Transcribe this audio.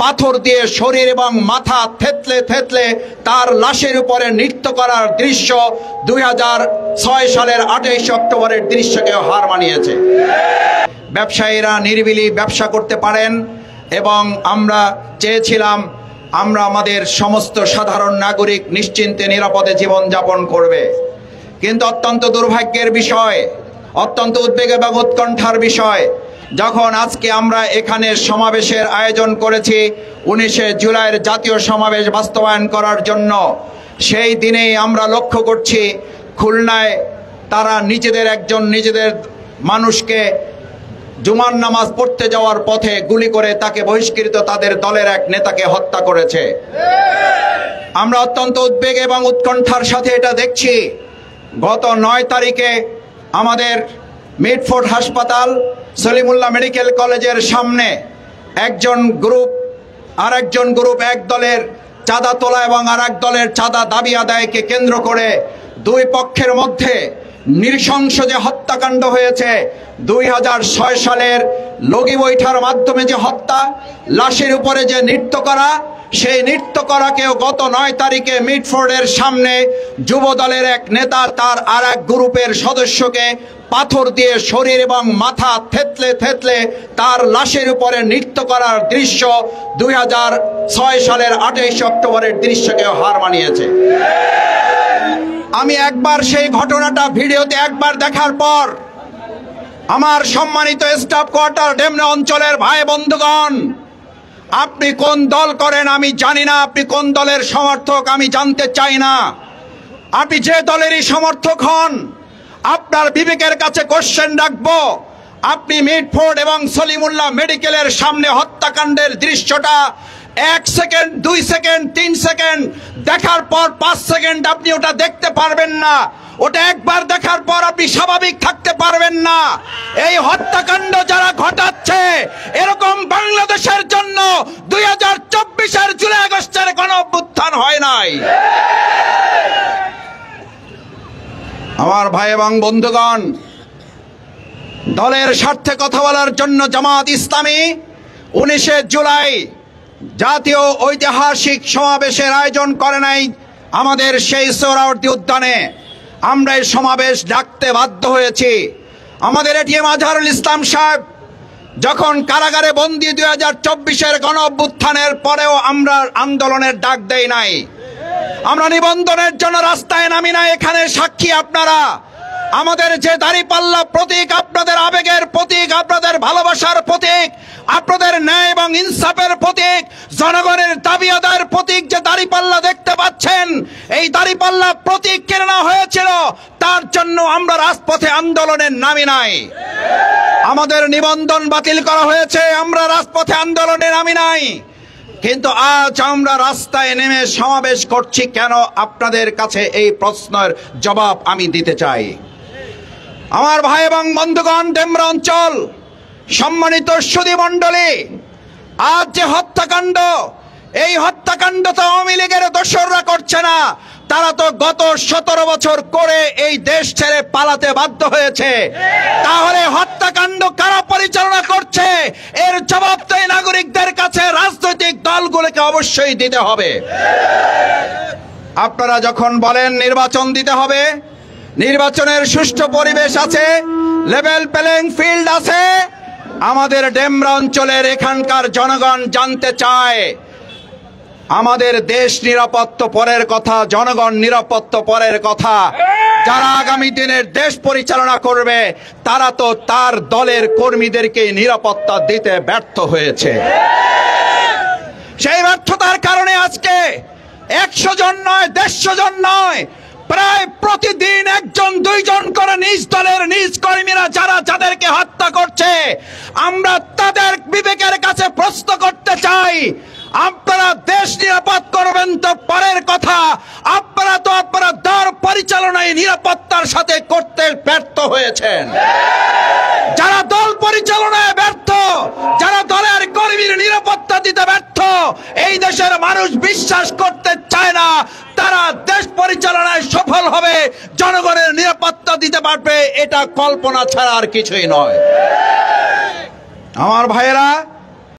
পাথর দিয়ে শরীর এবং মাথা থেতলে থেতলে তার লাশের উপরে নৃত্য করার দৃশ্য 2006 সালের 28 অক্টোবরের দৃশ্যকে হার মানিয়েছে। ব্যবসায়ীরা নিরিবিলি ব্যবসা করতে পারেন এবং আমরা চেয়েছিলাম আমরা আমাদের সমস্ত সাধারণ নাগরিক নিশ্চিন্তে নিরাপদে জীবনযাপন করবে, কিন্তু অত্যন্ত দুর্ভাগ্যের বিষয়, অত্যন্ত উদ্বেগ এবং উৎকণ্ঠার বিষয়, যখন আজকে আমরা এখানে সমাবেশের আয়োজন করেছি 19শে জুলাইয়ের জাতীয় সমাবেশ বাস্তবায়ন করার জন্য, সেই দিনেই আমরা লক্ষ্য করছি খুলনায় তারা নিজেদের মানুষকে জুমার নামাজ পড়তে যাওয়ার পথে গুলি করে তাকে বহিষ্কৃত তাদের দলের এক নেতাকে হত্যা করেছে। আমরা অত্যন্ত উদ্বেগ এবং উৎকণ্ঠার সাথে এটা দেখছি। গত 9 তারিখে আমাদের মিটফোর্ড হাসপাতাল সলিমুল্লাহ মেডিকেল কলেজের সামনে একজন গ্রুপ এক দলের চাঁদা তোলা এবং আরেক দলের চাঁদা দাবি আদায়কে কেন্দ্র করে দুই পক্ষের মধ্যে নৃশংস যে হত্যাকাণ্ড হয়েছে, 2006 সালের লগি বৈঠার মাধ্যমে যে হত্যা, লাশের উপরে যে নৃত্য করা, সেই নৃত্য করাকেও গত 9 তারিখে মিটফোর্ডের সামনে যুব দলের এক নেতা তার আর এক গ্রুপের সদস্যকে পাথর দিয়ে শরীর এবং মাথা থেতলে থেতলে তার লাশের উপরে নৃত্য করার দৃশ্য 2006 সালের 28 অক্টোবরের দৃশ্যকে হার মানিয়েছে। আমি একবার সেই ঘটনাটা ভিডিওতে একবার দেখার পর আমার সম্মানিত স্টাফ কোয়ার্টার ডেমরা অঞ্চলের ভাই বন্ধুগণ, আপনি কোন দল করেন আমি জানি না, আপনি কোন দলের সমর্থক আমি জানতে চাই না, আপনি যে দলেরই সমর্থক হন আপনার বিবেকের কাছে কোশ্চেন রাখবো, আপনি মিটফোর্ড এবং সলিমুল্লাহ মেডিকেলের সামনে হত্যাকাণ্ডের দৃশ্যটা 1 সেকেন্ড 2 সেকেন্ড 3 সেকেন্ড দেখার পর 5 সেকেন্ড আপনি ওটা দেখতে পারবেন না, ওটা একবার দেখার পর আপনি স্বাভাবিক থাকতে পারবেন না। এই হত্যাকাণ্ড যারা ঘটাচ্ছে এরকম বাংলাদেশের জন্য 2024-এর জুলাই আগস্টের গণঅভ্যুত্থান হয় নাই। আমার ভাই এবং বন্ধুগণ, দলের স্বার্থে কথা বলার জন্য জামাত ইসলামী 19শে জুলাই জাতীয় ঐতিহাসিক সমাবেশের আয়োজন করে নাই আমাদের সেই সোহরাওয়ার্দী উদ্যানে। আমরা এই সমাবেশ ডাকতে বাধ্য হয়েছি। আমাদের এটিএম আজহারুল ইসলাম সাহেব যখন কারাগারে বন্দী 2024-এর গণঅভ্যুত্থানের পরেও আমরা আন্দোলনের ডাক দেই নাই, আমরা নিবন্ধনের জন্য রাস্তায় নামি নাই। এখানে সাক্ষী আপনারা। আমাদের যে দাঁড়িপাল্লা প্রতীক আপনাদের আবেগের প্রতীক, আপনাদের ভালোবাসার প্রতীক, আপনাদের ন্যায় এবং ইনসাফের প্রতীক, জনগণের দাবি আদায়ের প্রতীক যে দাঁড়িপাল্লা দেখতে পাচ্ছেন, এই দাঁড়িপাল্লা প্রতীক কেনা হয়েছিল, তার জন্য আমরা রাজপথে আন্দোলনে নামি নাই। আমাদের নিবন্ধন বাতিল করা হয়েছে, আমরা রাজপথে আন্দোলনে নামি নাই। কিন্তু আজ আমরা রাস্তায় নেমে সমাবেশ করছি কেন? আপনাদের কাছে এই প্রশ্নের জবাব আমি দিতে চাই। আমার ভাই এবং বন্ধুগণ, ডেমরা অঞ্চল, সম্মানিত সুধী মণ্ডলী, আজ যে হত্যাকাণ্ড, এই হত্যাকাণ্ড তো আওয়ামী লীগের দোসররা করছে না, তারা তো গত 17 বছর করে এই দেশ ছেড়ে পালাতে বাধ্য হয়েছে। তাহলে হত্যাকাণ্ড কারা পরিচালনা করছে এর জবাব তো এই নাগরিকদের কাছে রাজনৈতিক দলগুলোকে অবশ্যই দিতে হবে। আপনারা যখন বলেন নির্বাচন দিতে হবে, নির্বাচনের সুষ্ঠু পরিবেশ আছে, লেভেল প্লেইং ফিল্ড আছে, আমাদের ডেমরা অঞ্চলের এখানকার জনগণ জানতে চায় আমাদের দেশ নিরাপত্তা পরের কথা, জনগণ নিরাপত্তা পরের কথা। যারা আগামী দিনের দেশ পরিচালনা করবে তারা তো তার দলের কর্মীদেরকে নিরাপত্তা দিতে ব্যর্থ হয়েছে। সেই ব্যর্থতার কারণে আজকে 100 জন নয়, 150 জন নয়, প্রায় প্রতিদিন 1 জন 2 জন করে নিজ দলের নিজ কর্মীরা যাদেরকে হত্যা করছে, আমরা তাদের বিবেকের কাছে প্রশ্ন করতে চাই, আপনারা দেশ নিরাপদ করবেন তো পরের কথা, আপনারা তো আপনারা দল পরিচালনায় নিরাপত্তার সাথে করতে ব্যর্থ হয়েছেন। যারা দল পরিচালনায় ব্যর্থ, যারা দলের কর্মীর নিরাপত্তা দিতে ব্যর্থ, এই দেশের মানুষ বিশ্বাস করতে চায় না তারা দেশ পরিচালনায় সফল হবে, জনগণের নিরাপত্তা দিতে পারবে। এটা কল্পনা ছাড়া আর কিছুই নয়। আমার ভাইয়েরা,